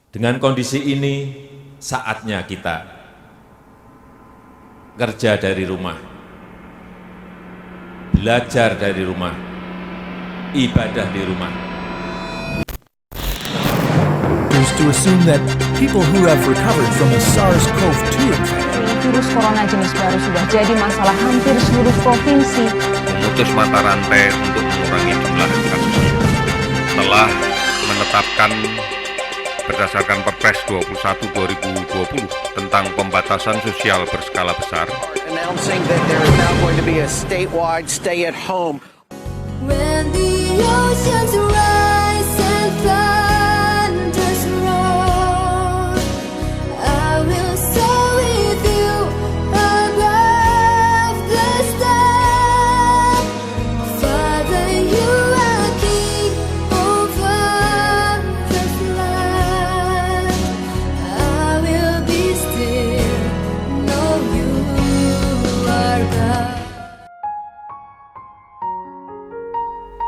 Dengan kondisi ini, saatnya kita kerja dari rumah, belajar dari rumah, ibadah di rumah. Is to assume that people who have recovered from the SARS-CoV-2 infection. Virus corona jenis baru sudah jadi masalah hampir seluruh provinsi. Memutus mata rantai untuk mengurangi jumlah kasusnya. Telah menetapkan berdasarkan Perpres 21/2020 tentang pembatasan sosial berskala besar. Announcing that there is now going to be a statewide stay-at-home. When the oceans rise and thunders roar, I will soar with you above the storm. Father, you are king over the flood. I will be still, know you are God.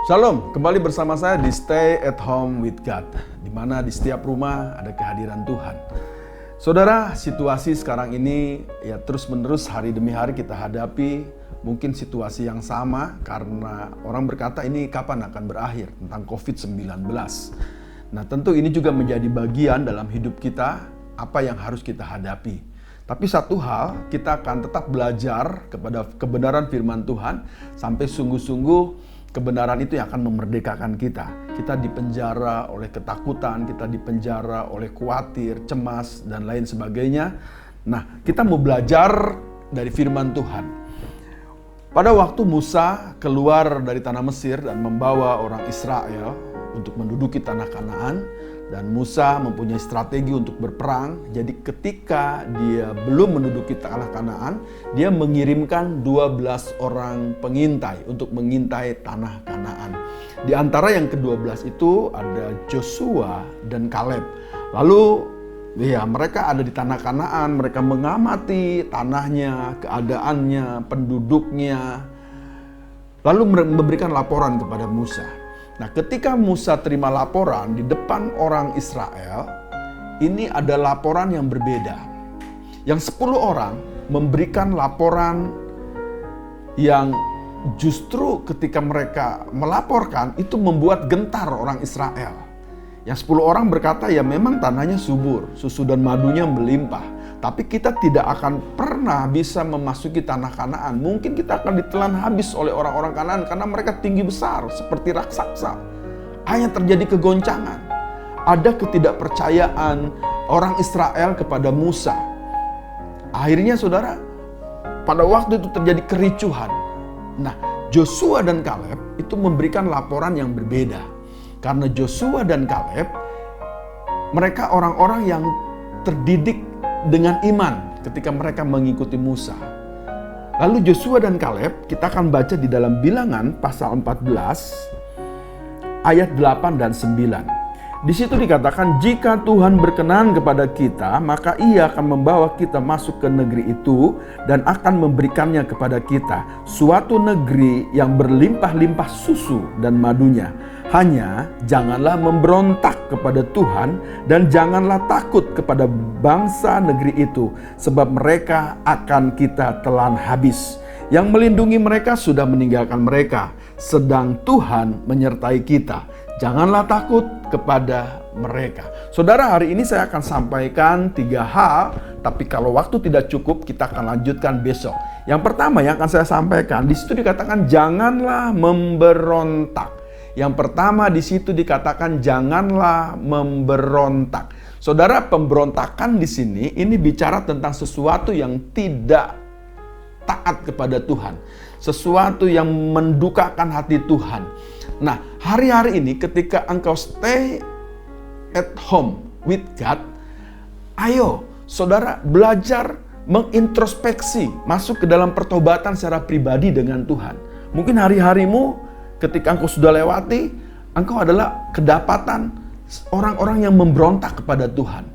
Shalom, kembali bersama saya di Stay at Home with God, di mana di setiap rumah ada kehadiran Tuhan. Saudara, situasi sekarang ini ya terus-menerus hari demi hari kita hadapi mungkin situasi yang sama karena orang berkata ini kapan akan berakhir tentang COVID-19. Nah, tentu ini juga menjadi bagian dalam hidup kita apa yang harus kita hadapi. Tapi satu hal, kita akan tetap belajar kepada kebenaran firman Tuhan sampai sungguh-sungguh kebenaran itu yang akan memerdekakan kita. Kita dipenjara oleh ketakutan, kita dipenjara oleh khawatir, cemas, dan lain sebagainya. Nah, kita mau belajar dari firman Tuhan. Pada waktu Musa keluar dari tanah Mesir dan membawa orang Israel untuk menduduki tanah Kanaan, dan Musa mempunyai strategi untuk berperang. Jadi ketika dia belum menduduki tanah Kanaan, dia mengirimkan 12 orang pengintai untuk mengintai tanah Kanaan. Di antara yang ke-12 itu ada Joshua dan Kaleb. Lalu ya mereka ada di tanah Kanaan, mereka mengamati tanahnya, keadaannya, penduduknya, lalu memberikan laporan kepada Musa. Nah, ketika Musa terima laporan di depan orang Israel, ini ada laporan yang berbeda. Yang 10 orang memberikan laporan yang justru ketika mereka melaporkan itu membuat gentar orang Israel. Yang 10 orang berkata, ya memang tanahnya subur, susu dan madunya melimpah. Tapi kita tidak akan pernah bisa memasuki tanah Kanaan. Mungkin kita akan ditelan habis oleh orang-orang Kanaan karena mereka tinggi besar seperti raksasa. Hanya terjadi kegoncangan. Ada ketidakpercayaan orang Israel kepada Musa. Akhirnya saudara, pada waktu itu terjadi kericuhan. Nah, Joshua dan Kaleb itu memberikan laporan yang berbeda. Karena Joshua dan Kaleb, mereka orang-orang yang terdidik dengan iman ketika mereka mengikuti Musa. Lalu Joshua dan Kaleb, kita akan baca di dalam Bilangan pasal 14 ayat 8 dan 9. Di situ dikatakan, jika Tuhan berkenan kepada kita, maka Ia akan membawa kita masuk ke negeri itu dan akan memberikannya kepada kita, suatu negeri yang berlimpah-limpah susu dan madunya. Hanya janganlah memberontak kepada Tuhan dan janganlah takut kepada bangsa negeri itu, sebab mereka akan kita telan habis. Yang melindungi mereka sudah meninggalkan mereka, sedang Tuhan menyertai kita. Janganlah takut kepada mereka. Saudara, hari ini saya akan sampaikan 3 hal, tapi kalau waktu tidak cukup, kita akan lanjutkan besok. Yang pertama yang akan saya sampaikan, di situ dikatakan janganlah memberontak. Yang pertama di situ dikatakan janganlah memberontak. Saudara, pemberontakan di sini ini bicara tentang sesuatu yang tidak taat kepada Tuhan, sesuatu yang mendukakan hati Tuhan. Nah, hari-hari ini ketika engkau stay at home with God, ayo saudara belajar mengintrospeksi, masuk ke dalam pertobatan secara pribadi dengan Tuhan. Mungkin hari-harimu ketika engkau sudah lewati, engkau adalah kedapatan orang-orang yang memberontak kepada Tuhan.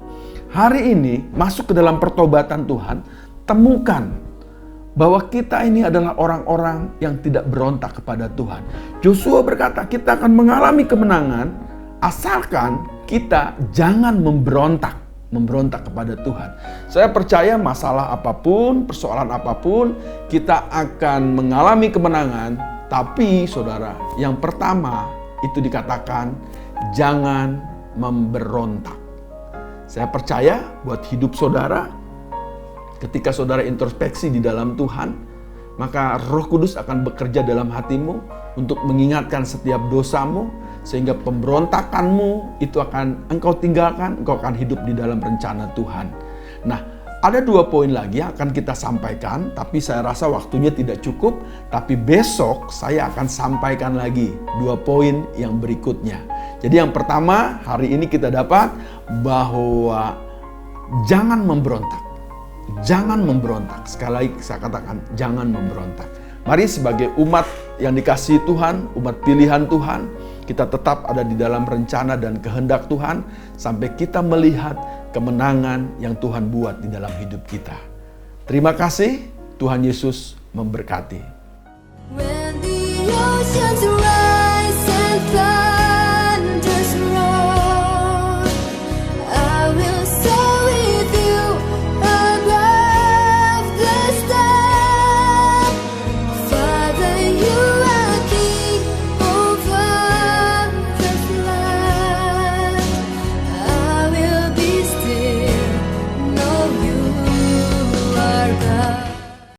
Hari ini masuk ke dalam pertobatan Tuhan, temukan bahwa kita ini adalah orang-orang yang tidak berontak kepada Tuhan. Joshua berkata, kita akan mengalami kemenangan asalkan kita jangan memberontak kepada Tuhan. Saya percaya masalah apapun, persoalan apapun, kita akan mengalami kemenangan. Tapi saudara, yang pertama itu dikatakan jangan memberontak. Saya percaya buat hidup saudara, ketika saudara introspeksi di dalam Tuhan, maka Roh Kudus akan bekerja dalam hatimu untuk mengingatkan setiap dosamu, sehingga pemberontakanmu itu akan engkau tinggalkan, engkau akan hidup di dalam rencana Tuhan. Nah, ada 2 poin lagi yang akan kita sampaikan, tapi saya rasa waktunya tidak cukup, tapi besok saya akan sampaikan lagi 2 poin yang berikutnya. Jadi yang pertama, hari ini kita dapat bahwa jangan memberontak. Jangan memberontak. Sekali lagi saya katakan, jangan memberontak. Mari sebagai umat yang dikasihi Tuhan, umat pilihan Tuhan, kita tetap ada di dalam rencana dan kehendak Tuhan sampai kita melihat kemenangan yang Tuhan buat di dalam hidup kita. Terima kasih, Tuhan Yesus memberkati. When the oceans rise and fall.